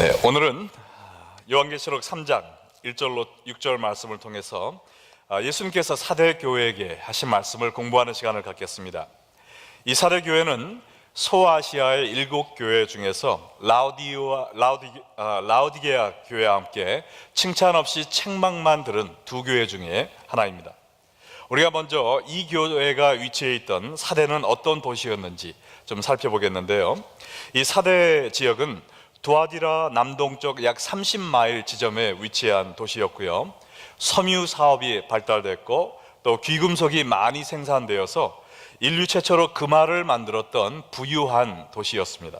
네, 오늘은 요한계시록 3장 1절로 6절 말씀을 통해서 예수님께서 사대교회에게 하신 말씀을 공부하는 시간을 갖겠습니다. 이 사대교회는 소아시아의 7교회 중에서 라우디게아 교회와 함께 칭찬 없이 책망만 들은 2교회 중에 하나입니다. 우리가 먼저 이 교회가 위치해 있던 사대는 어떤 도시였는지 좀 살펴보겠는데요. 이 사대 지역은 두아디라 남동쪽 약 30마일 지점에 위치한 도시였고요. 섬유 사업이 발달됐고 또 귀금속이 많이 생산되어서 인류 최초로 금화를 만들었던 부유한 도시였습니다.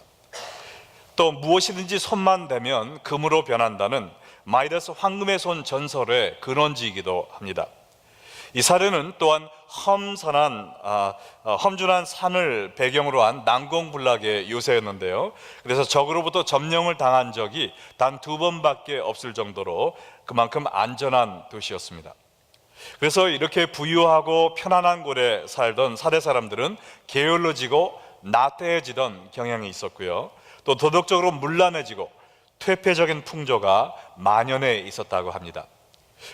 또 무엇이든지 손만 대면 금으로 변한다는 마이다스 황금의 손 전설의 근원지이기도 합니다. 이 사례는 또한 험준한 산을 배경으로 한 난공불락의 요새였는데요. 그래서 적으로부터 점령을 당한 적이 단 2번밖에 없을 정도로 그만큼 안전한 도시였습니다. 그래서 이렇게 부유하고 편안한 곳에 살던 사대 사람들은 게을러지고 나태해지던 경향이 있었고요. 또 도덕적으로 문란해지고 퇴폐적인 풍조가 만연해 있었다고 합니다.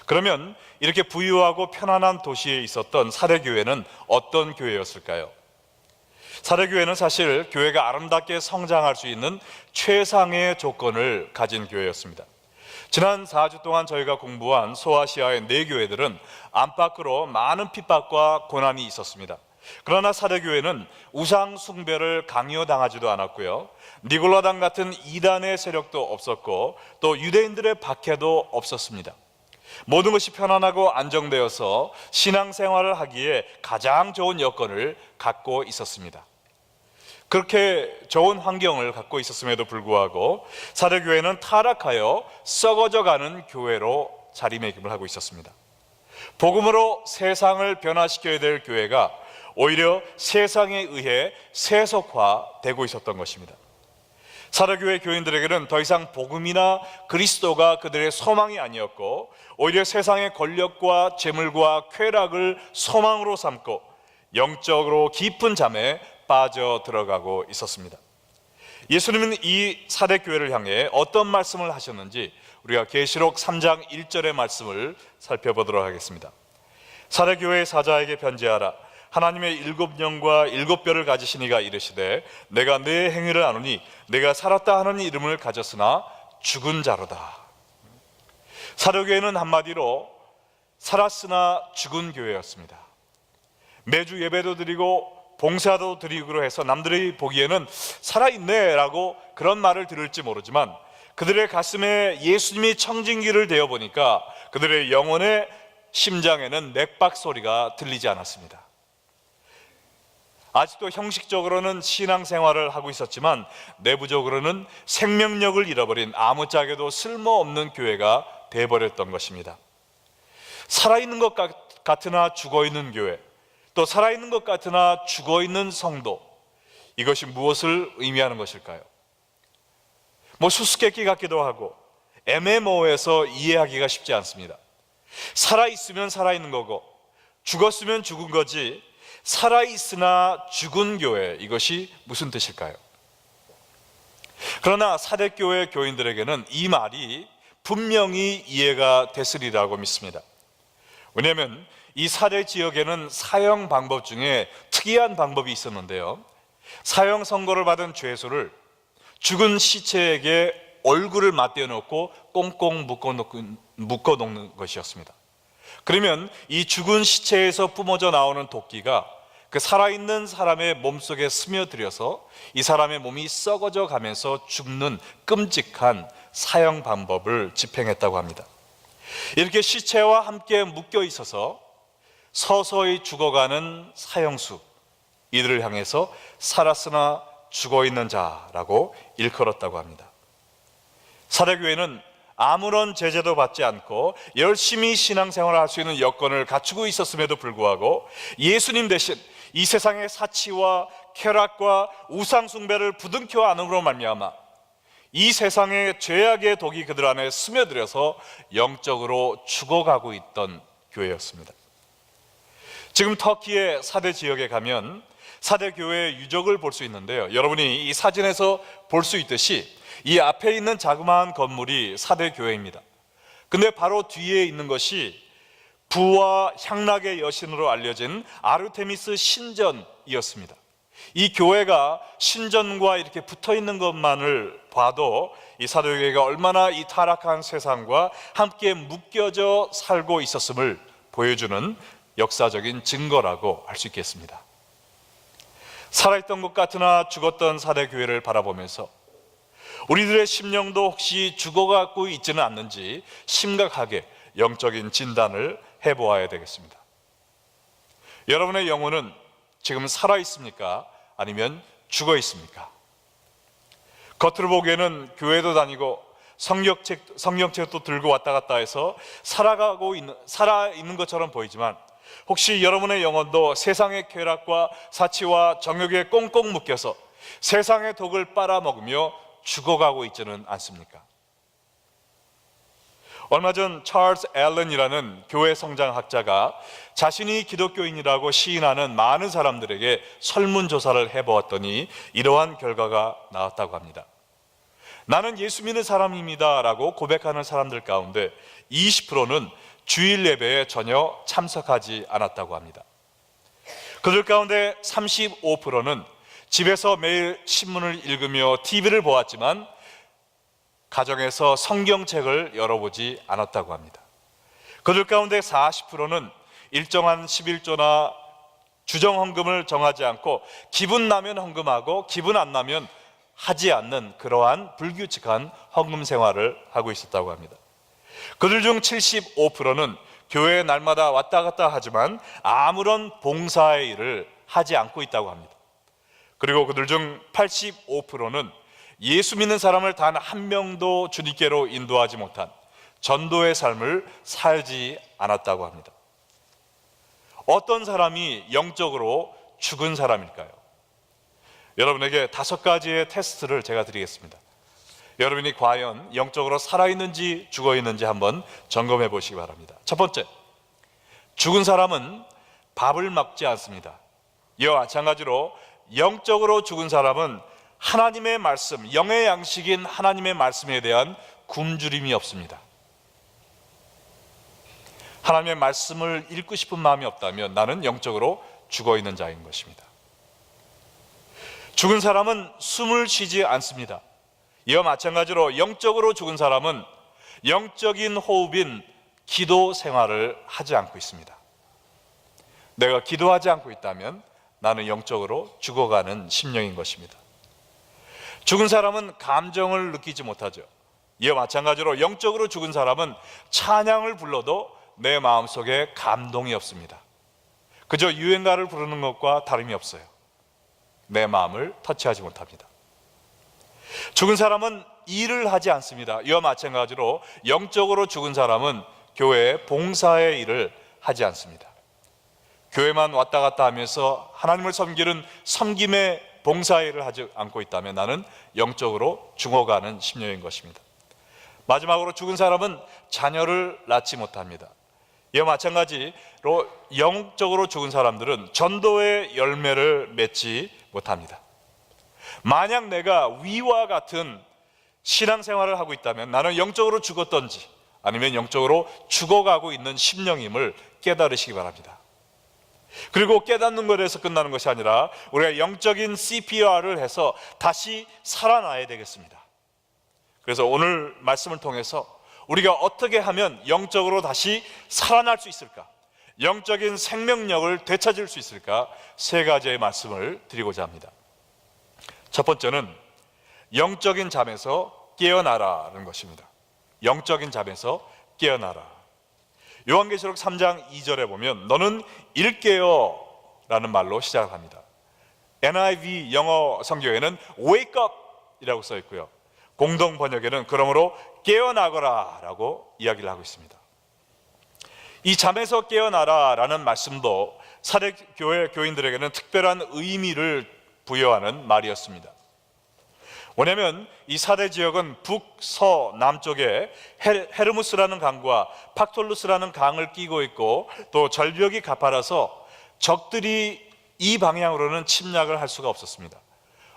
그러면 이렇게 부유하고 편안한 도시에 있었던 사대교회는 어떤 교회였을까요? 사대교회는 사실 교회가 아름답게 성장할 수 있는 최상의 조건을 가진 교회였습니다. 지난 4주 동안 저희가 공부한 소아시아의 4교회들은 안팎으로 많은 핍박과 고난이 있었습니다. 그러나 사대교회는 우상 숭배를 강요당하지도 않았고요, 니골라당 같은 이단의 세력도 없었고 또 유대인들의 박해도 없었습니다. 모든 것이 편안하고 안정되어서 신앙생활을 하기에 가장 좋은 여건을 갖고 있었습니다. 그렇게 좋은 환경을 갖고 있었음에도 불구하고 사대교회는 타락하여 썩어져가는 교회로 자리매김을 하고 있었습니다. 복음으로 세상을 변화시켜야 될 교회가 오히려 세상에 의해 세속화되고 있었던 것입니다. 사대교회 교인들에게는 더 이상 복음이나 그리스도가 그들의 소망이 아니었고 오히려 세상의 권력과 재물과 쾌락을 소망으로 삼고 영적으로 깊은 잠에 빠져 들어가고 있었습니다. 예수님은 이 사대교회를 향해 어떤 말씀을 하셨는지 우리가 계시록 3장 1절의 말씀을 살펴보도록 하겠습니다. 사대교회의 사자에게 편지하라. 하나님의 7영과 7뼈를 가지신 이가 이르시되 내가 내 행위를 아노니 내가 살았다 하는 이름을 가졌으나 죽은 자로다. 사대교회는 한마디로 살았으나 죽은 교회였습니다. 매주 예배도 드리고 봉사도 드리기로 해서 남들이 보기에는 살아있네 라고 그런 말을 들을지 모르지만 그들의 가슴에 예수님이 청진기를 대어 보니까 그들의 영혼의 심장에는 맥박 소리가 들리지 않았습니다. 아직도 형식적으로는 신앙생활을 하고 있었지만 내부적으로는 생명력을 잃어버린 아무짝에도 쓸모없는 교회가 되어버렸던 것입니다. 살아있는 것 같으나 죽어있는 교회, 또 살아있는 것 같으나 죽어있는 성도, 이것이 무엇을 의미하는 것일까요? 수수께끼 같기도 하고 애매모호해서 이해하기가 쉽지 않습니다. 살아있으면 살아있는 거고 죽었으면 죽은 거지 살아있으나 죽은 교회, 이것이 무슨 뜻일까요? 그러나 사대교회 교인들에게는 이 말이 분명히 이해가 됐으리라고 믿습니다. 왜냐하면 이 사대 지역에는 사형 방법 중에 특이한 방법이 있었는데요, 사형 선고를 받은 죄수를 죽은 시체에게 얼굴을 맞대어 놓고 꽁꽁 묶어 놓는 것이었습니다. 그러면 이 죽은 시체에서 뿜어져 나오는 도끼가 그 살아있는 사람의 몸속에 스며들어서 이 사람의 몸이 썩어져 가면서 죽는 끔찍한 사형 방법을 집행했다고 합니다. 이렇게 시체와 함께 묶여 있어서 서서히 죽어가는 사형수, 이들을 향해서 살았으나 죽어있는 자라고 일컬었다고 합니다. 사대교회는 아무런 제재도 받지 않고 열심히 신앙생활을 할 수 있는 여건을 갖추고 있었음에도 불구하고 예수님 대신 이 세상의 사치와 쾌락과 우상숭배를 부둥켜 안음으로 말미암아 이 세상의 죄악의 독이 그들 안에 스며들어서 영적으로 죽어가고 있던 교회였습니다. 지금 터키의 사대 지역에 가면 사대 교회의 유적을 볼 수 있는데요, 여러분이 이 사진에서 볼 수 있듯이 이 앞에 있는 자그마한 건물이 사대 교회입니다. 근데 바로 뒤에 있는 것이 부와 향락의 여신으로 알려진 아르테미스 신전이었습니다. 이 교회가 신전과 이렇게 붙어 있는 것만을 봐도 이 사도교회가 얼마나 이 타락한 세상과 함께 묶여져 살고 있었음을 보여주는 역사적인 증거라고 할 수 있겠습니다. 살아있던 것 같으나 죽었던 사대교회를 바라보면서 우리들의 심령도 혹시 죽어가고 있지는 않는지 심각하게 영적인 진단을 해보아야 되겠습니다. 여러분의 영혼은 지금 살아 있습니까? 아니면 죽어 있습니까? 겉으로 보기에는 교회도 다니고 성경책도 들고 왔다 갔다 해서 살아 있는 것처럼 보이지만, 혹시 여러분의 영혼도 세상의 쾌락과 사치와 정욕에 꽁꽁 묶여서 세상의 독을 빨아먹으며 죽어가고 있지는 않습니까? 얼마 전 찰스 앨런이라는 교회 성장학자가 자신이 기독교인이라고 시인하는 많은 사람들에게 설문조사를 해보았더니 이러한 결과가 나왔다고 합니다. 나는 예수 믿는 사람입니다 라고 고백하는 사람들 가운데 20%는 주일 예배에 전혀 참석하지 않았다고 합니다. 그들 가운데 35%는 집에서 매일 신문을 읽으며 TV를 보았지만 가정에서 성경책을 열어보지 않았다고 합니다. 그들 가운데 40%는 일정한 11조나 주정헌금을 정하지 않고 기분 나면 헌금하고 기분 안 나면 하지 않는 그러한 불규칙한 헌금 생활을 하고 있었다고 합니다. 그들 중 75%는 교회에 날마다 왔다 갔다 하지만 아무런 봉사의 일을 하지 않고 있다고 합니다. 그리고 그들 중 85%는 예수 믿는 사람을 단 한 명도 주님께로 인도하지 못한 전도의 삶을 살지 않았다고 합니다. 어떤 사람이 영적으로 죽은 사람일까요? 여러분에게 5가지의 테스트를 제가 드리겠습니다. 여러분이 과연 영적으로 살아있는지 죽어있는지 한번 점검해 보시기 바랍니다. 첫 번째, 죽은 사람은 밥을 먹지 않습니다. 이와 마찬가지로 영적으로 죽은 사람은 하나님의 말씀, 영의 양식인 하나님의 말씀에 대한 굶주림이 없습니다. 하나님의 말씀을 읽고 싶은 마음이 없다면 나는 영적으로 죽어있는 자인 것입니다. 죽은 사람은 숨을 쉬지 않습니다. 이와 마찬가지로 영적으로 죽은 사람은 영적인 호흡인 기도 생활을 하지 않고 있습니다. 내가 기도하지 않고 있다면 나는 영적으로 죽어가는 심령인 것입니다. 죽은 사람은 감정을 느끼지 못하죠. 이와 마찬가지로 영적으로 죽은 사람은 찬양을 불러도 내 마음속에 감동이 없습니다. 그저 유행가를 부르는 것과 다름이 없어요. 내 마음을 터치하지 못합니다. 죽은 사람은 일을 하지 않습니다. 이와 마찬가지로 영적으로 죽은 사람은 교회의 봉사의 일을 하지 않습니다. 교회만 왔다 갔다 하면서 하나님을 섬기는 섬김의 봉사의 일을 하지 않고 있다면 나는 영적으로 죽어가는 심령인 것입니다. 마지막으로 죽은 사람은 자녀를 낳지 못합니다. 이와 마찬가지로 영적으로 죽은 사람들은 전도의 열매를 맺지 못합니다. 만약 내가 위와 같은 신앙생활을 하고 있다면 나는 영적으로 죽었던지 아니면 영적으로 죽어가고 있는 심령임을 깨달으시기 바랍니다. 그리고 깨닫는 것에서 끝나는 것이 아니라 우리가 영적인 CPR을 해서 다시 살아나야 되겠습니다. 그래서 오늘 말씀을 통해서 우리가 어떻게 하면 영적으로 다시 살아날 수 있을까, 영적인 생명력을 되찾을 수 있을까, 3가지의 말씀을 드리고자 합니다. 첫 번째는 영적인 잠에서 깨어나라는 것입니다. 영적인 잠에서 깨어나라. 요한계시록 3장 2절에 보면 너는 일깨어 라는 말로 시작합니다. NIV 영어 성경에는 wake up 이라고 써 있고요, 공동 번역에는 그러므로 깨어나거라 라고 이야기를 하고 있습니다. 이 잠에서 깨어나라 라는 말씀도 사대교회 교인들에게는 특별한 의미를 부여하는 말이었습니다. 왜냐하면 이 사대 지역은 북, 서, 남쪽에 헤르무스라는 강과 팍톨루스라는 강을 끼고 있고 또 절벽이 가파라서 적들이 이 방향으로는 침략을 할 수가 없었습니다.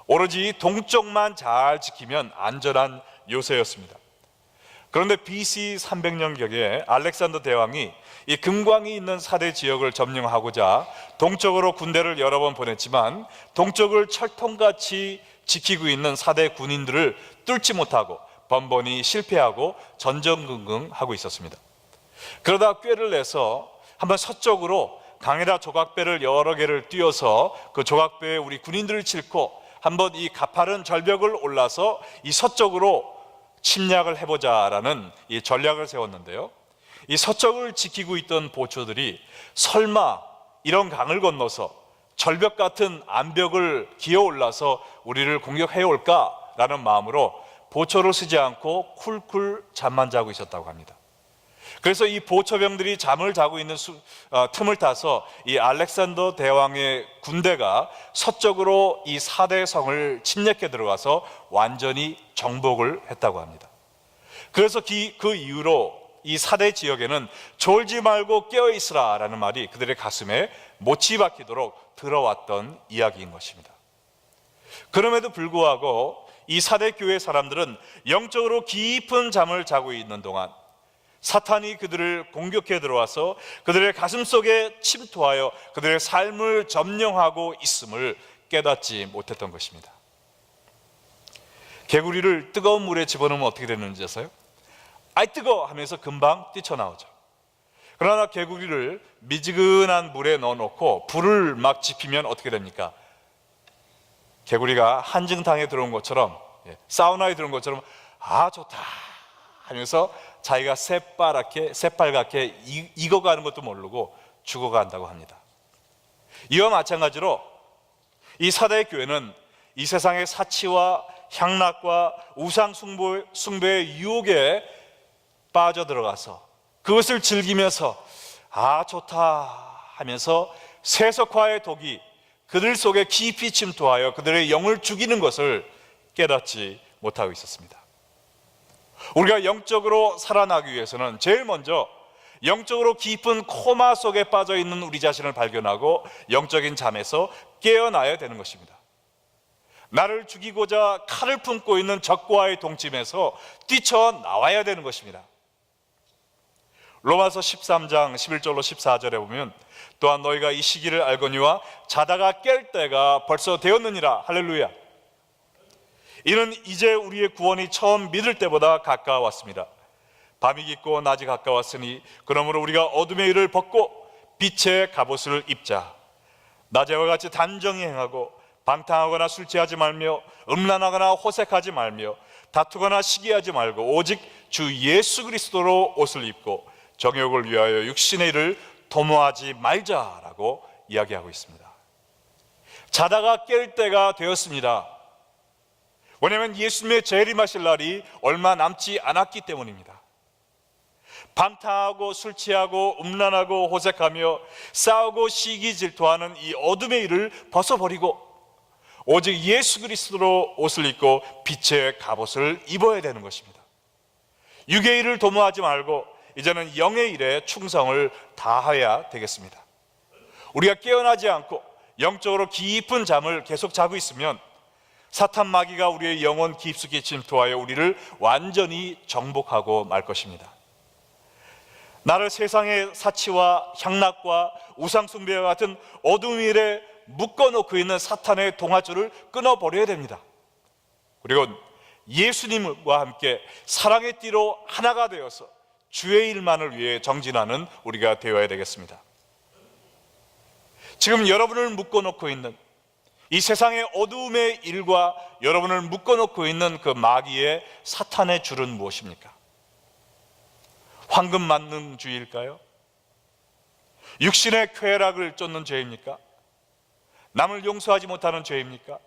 오로지 동쪽만 잘 지키면 안전한 요새였습니다. 그런데 BC 300년경에 알렉산더 대왕이 이 금광이 있는 사대 지역을 점령하고자 동쪽으로 군대를 여러 번 보냈지만 동쪽을 철통같이 지키고 있는 사대 군인들을 뚫지 못하고 번번이 실패하고 전전긍긍하고 있었습니다. 그러다 꾀를 내서 한번 서쪽으로 강에다 조각배를 여러 개를 띄워서 그 조각배에 우리 군인들을 싣고 한번 이 가파른 절벽을 올라서 이 서쪽으로 침략을 해보자라는 이 전략을 세웠는데요, 이 서쪽을 지키고 있던 보초들이 설마 이런 강을 건너서 절벽 같은 암벽을 기어 올라서 우리를 공격해 올까라는 마음으로 보초를 쓰지 않고 쿨쿨 잠만 자고 있었다고 합니다. 그래서 이 보초병들이 잠을 자고 있는 틈을 타서 이 알렉산더 대왕의 군대가 서쪽으로 이 사대성을 침략해 들어가서 완전히 정복을 했다고 합니다. 그래서 그 이후로 이 사대 지역에는 졸지 말고 깨어 있으라 라는 말이 그들의 가슴에 못이 박히도록 들어왔던 이야기인 것입니다. 그럼에도 불구하고 이 사대 교회 사람들은 영적으로 깊은 잠을 자고 있는 동안 사탄이 그들을 공격해 들어와서 그들의 가슴 속에 침투하여 그들의 삶을 점령하고 있음을 깨닫지 못했던 것입니다. 개구리를 뜨거운 물에 집어넣으면 어떻게 되는지 아세요? 아이 뜨거 하면서 금방 뛰쳐나오죠. 그러나 개구리를 미지근한 물에 넣어놓고 불을 막 지피면 어떻게 됩니까? 개구리가 한증탕에 들어온 것처럼, 사우나에 들어온 것처럼 아 좋다 하면서 자기가 새빨갛게 익어가는 것도 모르고 죽어간다고 합니다. 이와 마찬가지로 이 사대의 교회는 이 세상의 사치와 향락과 우상 숭배의 유혹에 빠져들어가서 그것을 즐기면서 아 좋다 하면서 세속화의 독이 그들 속에 깊이 침투하여 그들의 영을 죽이는 것을 깨닫지 못하고 있었습니다. 우리가 영적으로 살아나기 위해서는 제일 먼저 영적으로 깊은 코마 속에 빠져 있는 우리 자신을 발견하고 영적인 잠에서 깨어나야 되는 것입니다. 나를 죽이고자 칼을 품고 있는 적과의 동침에서 뛰쳐나와야 되는 것입니다. 로마서 13장 11절로 14절에 보면 또한 너희가 이 시기를 알거니와 자다가 깰 때가 벌써 되었느니라. 할렐루야. 이는 이제 우리의 구원이 처음 믿을 때보다 가까웠습니다. 밤이 깊고 낮이 가까웠으니 그러므로 우리가 어둠의 일을 벗고 빛의 갑옷을 입자. 낮에와 같이 단정히 행하고 방탕하거나 술 취하지 말며 음란하거나 호색하지 말며 다투거나 시기하지 말고 오직 주 예수 그리스도로 옷을 입고 정욕을 위하여 육신의 일을 도모하지 말자라고 이야기하고 있습니다. 자다가 깰 때가 되었습니다. 왜냐하면 예수님의 재림하실 날이 얼마 남지 않았기 때문입니다. 방탕하고 술 취하고 음란하고 호색하며 싸우고 시기 질투하는 이 어둠의 일을 벗어버리고 오직 예수 그리스도로 옷을 입고 빛의 갑옷을 입어야 되는 것입니다. 육의 일을 도모하지 말고 이제는 영의 일에 충성을 다해야 되겠습니다. 우리가 깨어나지 않고 영적으로 깊은 잠을 계속 자고 있으면 사탄 마귀가 우리의 영혼 깊숙이 침투하여 우리를 완전히 정복하고 말 것입니다. 나를 세상의 사치와 향락과 우상숭배와 같은 어둠의 일에 묶어놓고 있는 사탄의 동아줄을 끊어버려야 됩니다. 그리고 예수님과 함께 사랑의 띠로 하나가 되어서 주의 일만을 위해 정진하는 우리가 되어야 되겠습니다. 지금 여러분을 묶어놓고 있는 이 세상의 어두움의 일과 여러분을 묶어놓고 있는 그 마귀의 사탄의 줄은 무엇입니까? 황금 만능주의일까요? 육신의 쾌락을 쫓는 죄입니까? 남을 용서하지 못하는 죄입니까?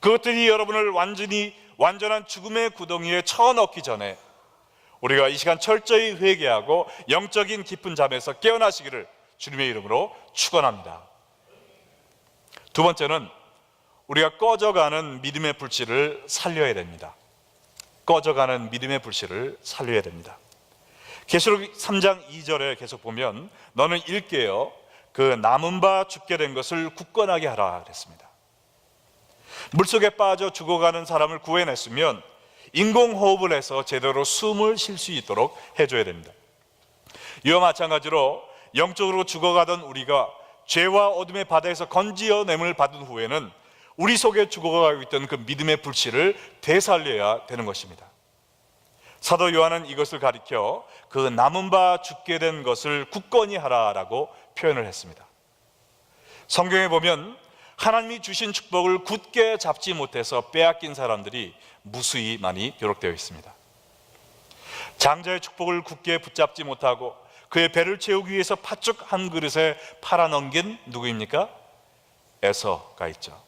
그것들이 여러분을 완전한 죽음의 구덩이에 쳐넣기 전에 우리가 이 시간 철저히 회개하고 영적인 깊은 잠에서 깨어나시기를 주님의 이름으로 축원합니다. 두 번째는 우리가 꺼져가는 믿음의 불씨를 살려야 됩니다. 꺼져가는 믿음의 불씨를 살려야 됩니다. 계시록 3장 2절에 계속 보면 너는 일깨어 그 남은 바 죽게 된 것을 굳건하게 하라 그랬습니다. 물속에 빠져 죽어가는 사람을 구해냈으면 인공호흡을 해서 제대로 숨을 쉴 수 있도록 해줘야 됩니다. 이와 마찬가지로 영적으로 죽어가던 우리가 죄와 어둠의 바다에서 건지어냄을 받은 후에는 우리 속에 죽어가고 있던 그 믿음의 불씨를 되살려야 되는 것입니다. 사도 요한은 이것을 가리켜 그 남은 바 죽게 된 것을 굳건히 하라라고 표현을 했습니다. 성경에 보면 하나님이 주신 축복을 굳게 잡지 못해서 빼앗긴 사람들이 무수히 많이 기록되어 있습니다. 장자의 축복을 굳게 붙잡지 못하고 그의 배를 채우기 위해서 팥죽 한 그릇에 팔아넘긴 누구입니까? 에서가 있죠.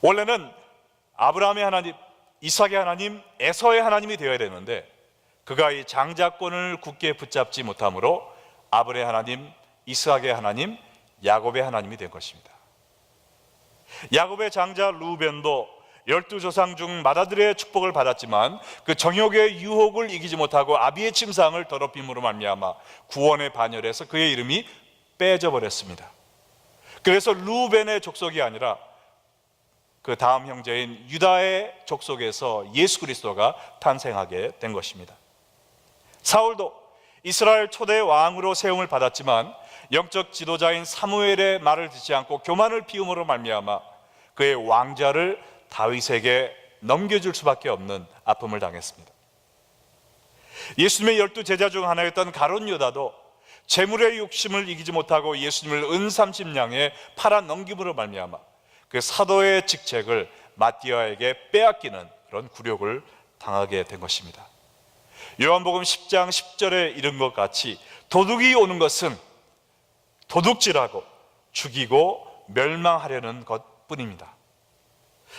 원래는 아브라함의 하나님, 이삭의 하나님, 에서의 하나님이 되어야 되는데 그가 이 장자권을 굳게 붙잡지 못함으로 아브라함의 하나님, 이삭의 하나님, 야곱의 하나님이 된 것입니다. 야곱의 장자 루벤도 12조상 중 맏아들의 축복을 받았지만 그 정욕의 유혹을 이기지 못하고 아비의 침상을 더럽힘으로 말미암아 구원의 반열에서 그의 이름이 빼져 버렸습니다. 그래서 루벤의 족속이 아니라 그 다음 형제인 유다의 족속에서 예수 그리스도가 탄생하게 된 것입니다. 사울도 이스라엘 초대 왕으로 세움을 받았지만 영적 지도자인 사무엘의 말을 듣지 않고 교만을 피움으로 말미암아 그의 왕자를 다윗에게 넘겨줄 수밖에 없는 아픔을 당했습니다. 예수님의 12제자 중 하나였던 가룟 유다도 재물의 욕심을 이기지 못하고 예수님을 은 30냥에 팔아 넘김으로 말미암아 그 사도의 직책을 마띠아에게 빼앗기는 그런 굴욕을 당하게 된 것입니다. 요한복음 10장 10절에 이른 것 같이 도둑이 오는 것은 도둑질하고 죽이고 멸망하려는 것뿐입니다.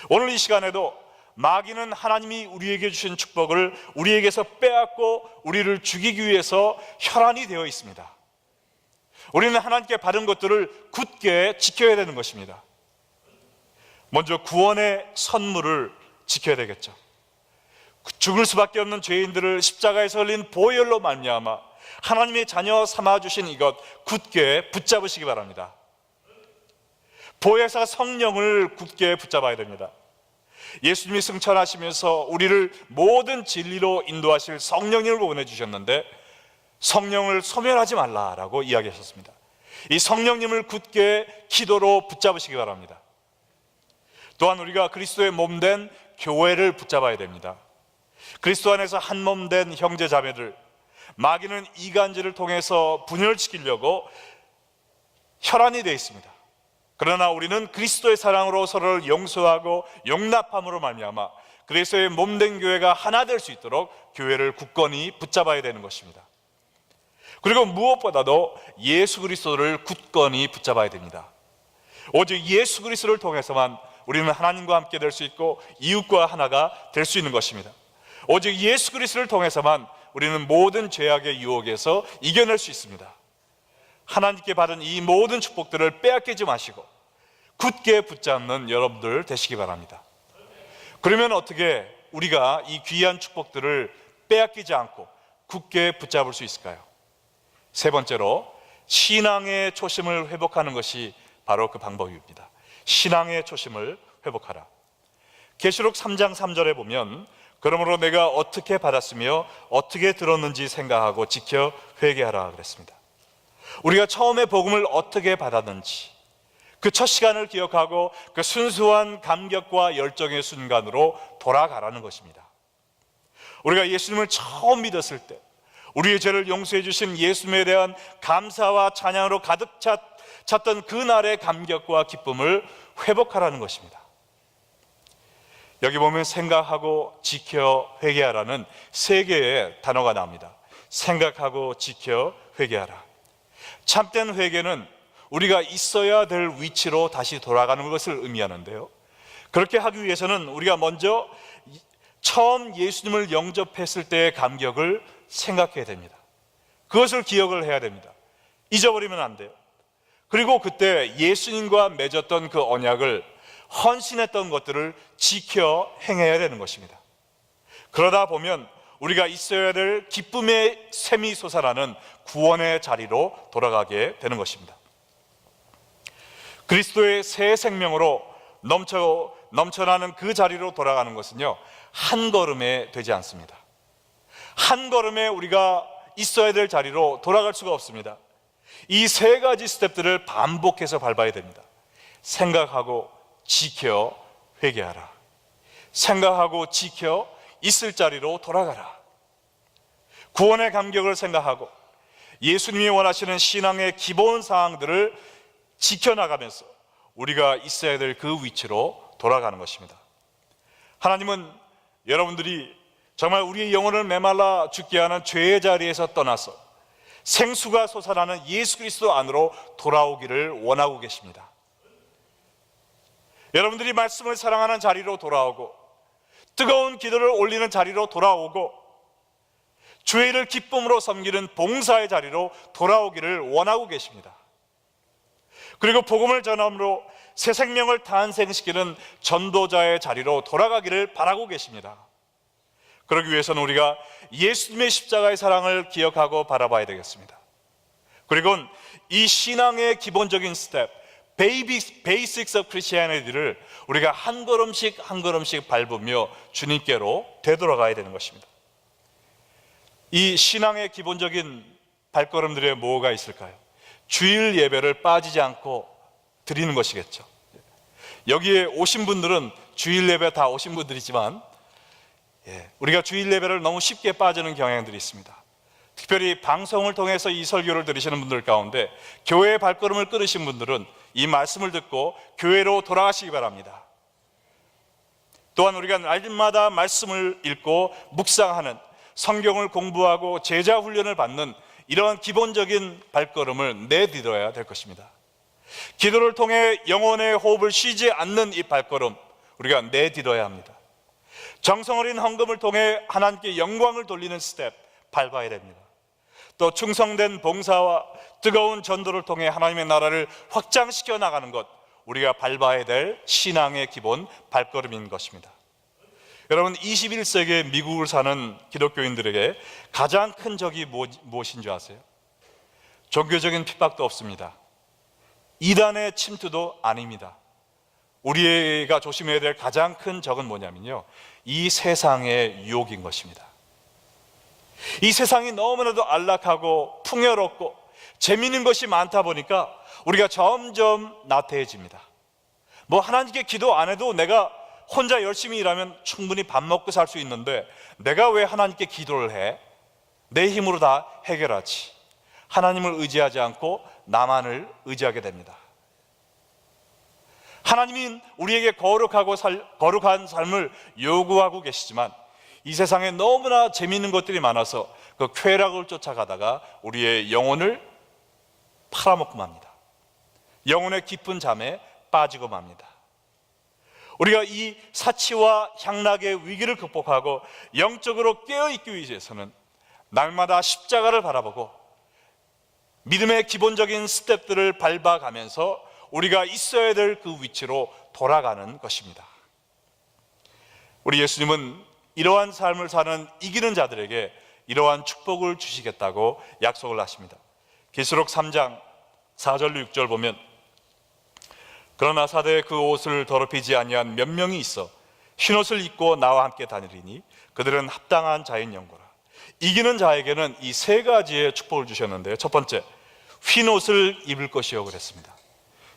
오늘 이 시간에도 마귀는 하나님이 우리에게 주신 축복을 우리에게서 빼앗고 우리를 죽이기 위해서 혈안이 되어 있습니다. 우리는 하나님께 받은 것들을 굳게 지켜야 되는 것입니다. 먼저 구원의 선물을 지켜야 되겠죠. 죽을 수밖에 없는 죄인들을 십자가에서 흘린 보혈로 말미암아 하나님의 자녀 삼아주신 이것 굳게 붙잡으시기 바랍니다. 보혜사 성령을 굳게 붙잡아야 됩니다. 예수님이 승천하시면서 우리를 모든 진리로 인도하실 성령님을 보내주셨는데 성령을 소멸하지 말라라고 이야기하셨습니다. 이 성령님을 굳게 기도로 붙잡으시기 바랍니다. 또한 우리가 그리스도의 몸된 교회를 붙잡아야 됩니다. 그리스도 안에서 한 몸 된 형제 자매들, 마귀는 이간질을 통해서 분열시키려고 혈안이 되어 있습니다. 그러나 우리는 그리스도의 사랑으로 서로를 용서하고 용납함으로 말미암아 그리스도의 몸된 교회가 하나 될 수 있도록 교회를 굳건히 붙잡아야 되는 것입니다. 그리고 무엇보다도 예수 그리스도를 굳건히 붙잡아야 됩니다. 오직 예수 그리스도를 통해서만 우리는 하나님과 함께 될 수 있고 이웃과 하나가 될 수 있는 것입니다. 오직 예수 그리스도를 통해서만 우리는 모든 죄악의 유혹에서 이겨낼 수 있습니다. 하나님께 받은 이 모든 축복들을 빼앗기지 마시고 굳게 붙잡는 여러분들 되시기 바랍니다. 그러면 어떻게 우리가 이 귀한 축복들을 빼앗기지 않고 굳게 붙잡을 수 있을까요? 세 번째로 신앙의 초심을 회복하는 것이 바로 그 방법입니다. 신앙의 초심을 회복하라. 계시록 3장 3절에 보면 그러므로 내가 어떻게 받았으며 어떻게 들었는지 생각하고 지켜 회개하라 그랬습니다. 우리가 처음에 복음을 어떻게 받았는지 그 첫 시간을 기억하고 그 순수한 감격과 열정의 순간으로 돌아가라는 것입니다. 우리가 예수님을 처음 믿었을 때 우리의 죄를 용서해 주신 예수님에 대한 감사와 찬양으로 가득 찼던 그날의 감격과 기쁨을 회복하라는 것입니다. 여기 보면 생각하고 지켜 회개하라는 세 개의 단어가 나옵니다. 생각하고 지켜 회개하라. 참된 회개는 우리가 있어야 될 위치로 다시 돌아가는 것을 의미하는데요, 그렇게 하기 위해서는 우리가 먼저 처음 예수님을 영접했을 때의 감격을 생각해야 됩니다. 그것을 기억을 해야 됩니다. 잊어버리면 안 돼요. 그리고 그때 예수님과 맺었던 그 언약을, 헌신했던 것들을 지켜 행해야 되는 것입니다. 그러다 보면 우리가 있어야 될 기쁨의 샘이 솟아나는 구원의 자리로 돌아가게 되는 것입니다. 그리스도의 새 생명으로 넘쳐나는 그 자리로 돌아가는 것은요, 한 걸음에 되지 않습니다. 한 걸음에 우리가 있어야 될 자리로 돌아갈 수가 없습니다. 이 세 가지 스텝들을 반복해서 밟아야 됩니다. 생각하고 지켜 회개하라. 생각하고 지켜 있을 자리로 돌아가라. 구원의 감격을 생각하고 예수님이 원하시는 신앙의 기본 사항들을 지켜나가면서 우리가 있어야 될 그 위치로 돌아가는 것입니다. 하나님은 여러분들이 정말 우리의 영혼을 메말라 죽게 하는 죄의 자리에서 떠나서 생수가 솟아나는 예수 그리스도 안으로 돌아오기를 원하고 계십니다. 여러분들이 말씀을 사랑하는 자리로 돌아오고 뜨거운 기도를 올리는 자리로 돌아오고 주의 일을 기쁨으로 섬기는 봉사의 자리로 돌아오기를 원하고 계십니다. 그리고 복음을 전함으로 새 생명을 탄생시키는 전도자의 자리로 돌아가기를 바라고 계십니다. 그러기 위해서는 우리가 예수님의 십자가의 사랑을 기억하고 바라봐야 되겠습니다. 그리고 이 신앙의 기본적인 스텝, Basics of Christianity를 우리가 한 걸음씩 한 걸음씩 밟으며 주님께로 되돌아가야 되는 것입니다. 이 신앙의 기본적인 발걸음들에 뭐가 있을까요? 주일 예배를 빠지지 않고 드리는 것이겠죠. 여기에 오신 분들은 주일 예배 다 오신 분들이지만 우리가 주일 예배를 너무 쉽게 빠지는 경향들이 있습니다. 특별히 방송을 통해서 이 설교를 들으시는 분들 가운데 교회의 발걸음을 끊으신 분들은 이 말씀을 듣고 교회로 돌아가시기 바랍니다. 또한 우리가 날마다 말씀을 읽고 묵상하는, 성경을 공부하고 제자 훈련을 받는 이러한 기본적인 발걸음을 내딛어야 될 것입니다. 기도를 통해 영혼의 호흡을 쉬지 않는 이 발걸음 우리가 내딛어야 합니다. 정성 어린 헌금을 통해 하나님께 영광을 돌리는 스텝 밟아야 됩니다. 또 충성된 봉사와 뜨거운 전도를 통해 하나님의 나라를 확장시켜 나가는 것, 우리가 밟아야 될 신앙의 기본 발걸음인 것입니다. 여러분, 21세기의 미국을 사는 기독교인들에게 가장 큰 적이 무엇인 줄 아세요? 종교적인 핍박도 없습니다. 이단의 침투도 아닙니다. 우리가 조심해야 될 가장 큰 적은 뭐냐면요, 이 세상의 유혹인 것입니다. 이 세상이 너무나도 안락하고 풍요롭고 재미있는 것이 많다 보니까 우리가 점점 나태해집니다. 하나님께 기도 안 해도 내가 혼자 열심히 일하면 충분히 밥 먹고 살 수 있는데 내가 왜 하나님께 기도를 해? 내 힘으로 다 해결하지. 하나님을 의지하지 않고 나만을 의지하게 됩니다. 하나님은 우리에게 거룩한 삶을 요구하고 계시지만 이 세상에 너무나 재미있는 것들이 많아서 그 쾌락을 쫓아가다가 우리의 영혼을 팔아먹고 맙니다. 영혼의 깊은 잠에 빠지고 맙니다. 우리가 이 사치와 향락의 위기를 극복하고 영적으로 깨어있기 위해서는 날마다 십자가를 바라보고 믿음의 기본적인 스텝들을 밟아가면서 우리가 있어야 될 그 위치로 돌아가는 것입니다. 우리 예수님은 이러한 삶을 사는 이기는 자들에게 이러한 축복을 주시겠다고 약속을 하십니다. 계시록 3장 4절로 6절 보면, 그러나 사대에 그 옷을 더럽히지 아니한 몇 명이 있어 흰옷을 입고 나와 함께 다니리니 그들은 합당한 자인 영고라. 이기는 자에게는 이 세 가지의 축복을 주셨는데요, 첫 번째, 흰옷을 입을 것이요 그랬습니다.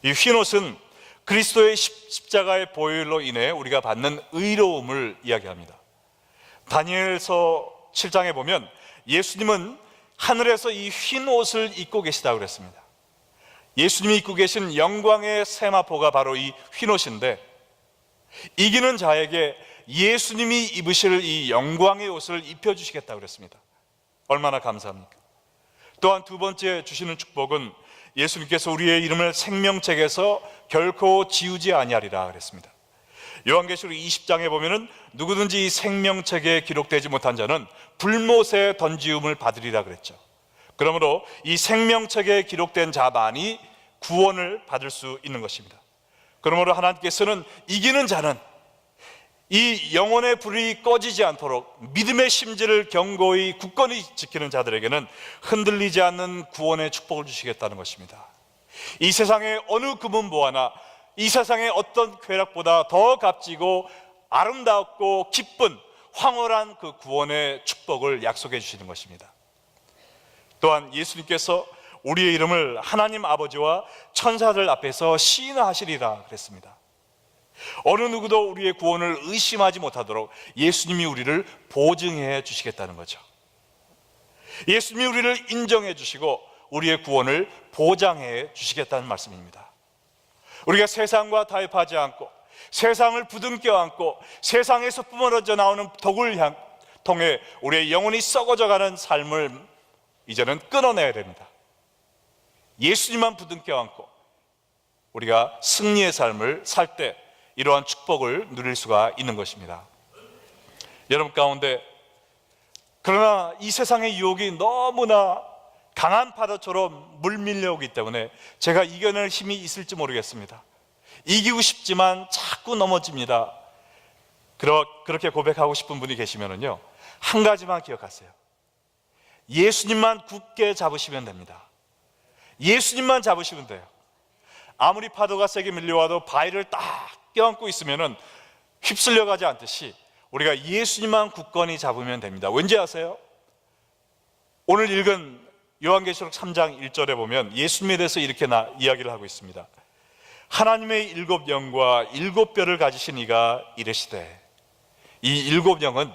이 흰옷은 그리스도의 십자가의 보혈로 인해 우리가 받는 의로움을 이야기합니다. 다니엘서 7장에 보면 예수님은 하늘에서 이 흰옷을 입고 계시다고 그랬습니다. 예수님이 입고 계신 영광의 세마포가 바로 이 흰옷인데, 이기는 자에게 예수님이 입으실 이 영광의 옷을 입혀주시겠다고 그랬습니다. 얼마나 감사합니까? 또한 두 번째 주시는 축복은 예수님께서 우리의 이름을 생명책에서 결코 지우지 아니하리라 그랬습니다. 요한계시록 20장에 보면은 누구든지 이 생명책에 기록되지 못한 자는 불못에 던지움을 받으리라 그랬죠. 그러므로 이 생명책에 기록된 자만이 구원을 받을 수 있는 것입니다. 그러므로 하나님께서는 이기는 자는, 이 영혼의 불이 꺼지지 않도록 믿음의 심지를 견고히 굳건히 지키는 자들에게는 흔들리지 않는 구원의 축복을 주시겠다는 것입니다. 이 세상의 어느 금은보 하나, 이 세상의 어떤 쾌락보다 더 값지고 아름답고 기쁜 황홀한 그 구원의 축복을 약속해 주시는 것입니다. 또한 예수님께서 우리의 이름을 하나님 아버지와 천사들 앞에서 시인하시리라 그랬습니다. 어느 누구도 우리의 구원을 의심하지 못하도록 예수님이 우리를 보증해 주시겠다는 거죠. 예수님이 우리를 인정해 주시고 우리의 구원을 보장해 주시겠다는 말씀입니다. 우리가 세상과 타협하지 않고 세상을 부둥켜 안고 세상에서 뿜어져 나오는 독을 통해 우리의 영혼이 썩어져가는 삶을 이제는 끊어내야 됩니다. 예수님만 부둥켜 안고 우리가 승리의 삶을 살 때 이러한 축복을 누릴 수가 있는 것입니다. 여러분 가운데 그러나 이 세상의 유혹이 너무나 강한 파도처럼 물밀려오기 때문에 제가 이겨낼 힘이 있을지 모르겠습니다. 이기고 싶지만 자꾸 넘어집니다. 그렇게 고백하고 싶은 분이 계시면요, 한 가지만 기억하세요. 예수님만 굳게 잡으시면 됩니다. 예수님만 잡으시면 돼요. 아무리 파도가 세게 밀려와도 바위를 딱 껴안고 있으면 휩쓸려 가지 않듯이 우리가 예수님만 굳건히 잡으면 됩니다. 왠지 아세요? 오늘 읽은 요한계시록 3장 1절에 보면 예수님에 대해서 이렇게 이야기를 하고 있습니다. 하나님의 일곱 영과 일곱 뼈를 가지신 이가 이르시되, 이 일곱 영은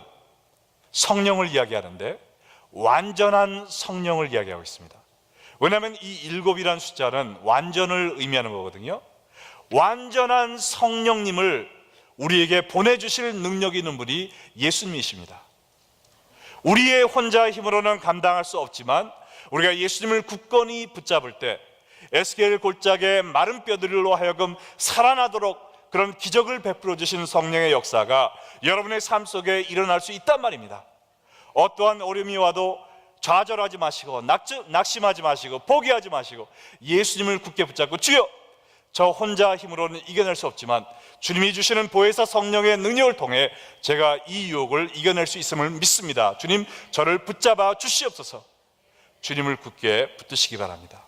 성령을 이야기하는데 완전한 성령을 이야기하고 있습니다. 왜냐하면 이 일곱이라는 숫자는 완전을 의미하는 거거든요. 완전한 성령님을 우리에게 보내주실 능력이 있는 분이 예수님이십니다. 우리의 혼자 힘으로는 감당할 수 없지만 우리가 예수님을 굳건히 붙잡을 때 에스겔 골짜기의 마른 뼈들로 하여금 살아나도록 그런 기적을 베풀어 주신 성령의 역사가 여러분의 삶 속에 일어날 수 있단 말입니다. 어떠한 어려움이 와도 좌절하지 마시고 낙심하지 마시고 포기하지 마시고 예수님을 굳게 붙잡고, 주여, 저 혼자 힘으로는 이겨낼 수 없지만 주님이 주시는 보혜사 성령의 능력을 통해 제가 이 유혹을 이겨낼 수 있음을 믿습니다. 주님, 저를 붙잡아 주시옵소서. 주님을 굳게 붙드시기 바랍니다.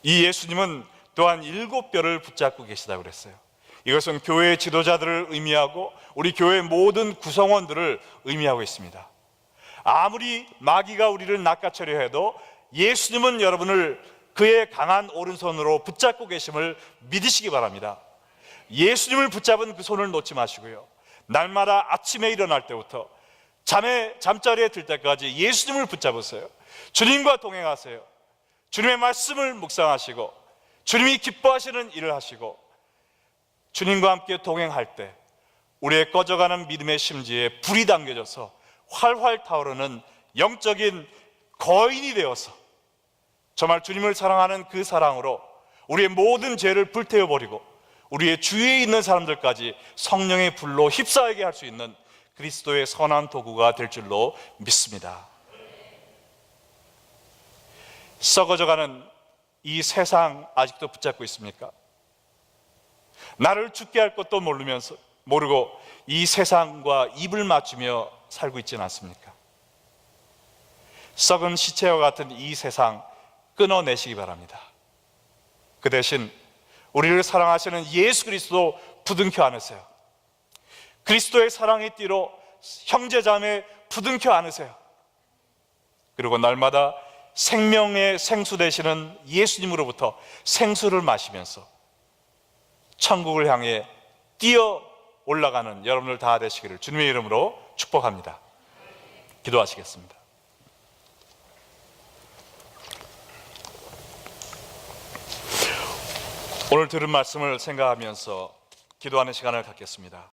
이 예수님은 또한 일곱 뼈를 붙잡고 계시다고 그랬어요. 이것은 교회의 지도자들을 의미하고 우리 교회의 모든 구성원들을 의미하고 있습니다. 아무리 마귀가 우리를 낚아채려 해도 예수님은 여러분을 그의 강한 오른손으로 붙잡고 계심을 믿으시기 바랍니다. 예수님을 붙잡은 그 손을 놓지 마시고요, 날마다 아침에 일어날 때부터 잠자리에 들 때까지 예수님을 붙잡으세요. 주님과 동행하세요. 주님의 말씀을 묵상하시고 주님이 기뻐하시는 일을 하시고, 주님과 함께 동행할 때 우리의 꺼져가는 믿음의 심지에 불이 당겨져서 활활 타오르는 영적인 거인이 되어서 정말 주님을 사랑하는 그 사랑으로 우리의 모든 죄를 불태워버리고 우리의 주위에 있는 사람들까지 성령의 불로 휩싸이게 할 수 있는 그리스도의 선한 도구가 될 줄로 믿습니다. 썩어져가는 이 세상 아직도 붙잡고 있습니까? 나를 죽게 할 것도 모르고 이 세상과 입을 맞추며 살고 있지는 않습니까? 썩은 시체와 같은 이 세상 끊어내시기 바랍니다. 그 대신 우리를 사랑하시는 예수 그리스도 부둥켜 안으세요. 그리스도의 사랑의 띠로 형제자매 부둥켜 안으세요. 그리고 날마다 생명의 생수 되시는 예수님으로부터 생수를 마시면서 천국을 향해 뛰어 올라가는 여러분들 다 되시기를 주님의 이름으로 축복합니다. 기도하시겠습니다. 오늘 들은 말씀을 생각하면서 기도하는 시간을 갖겠습니다.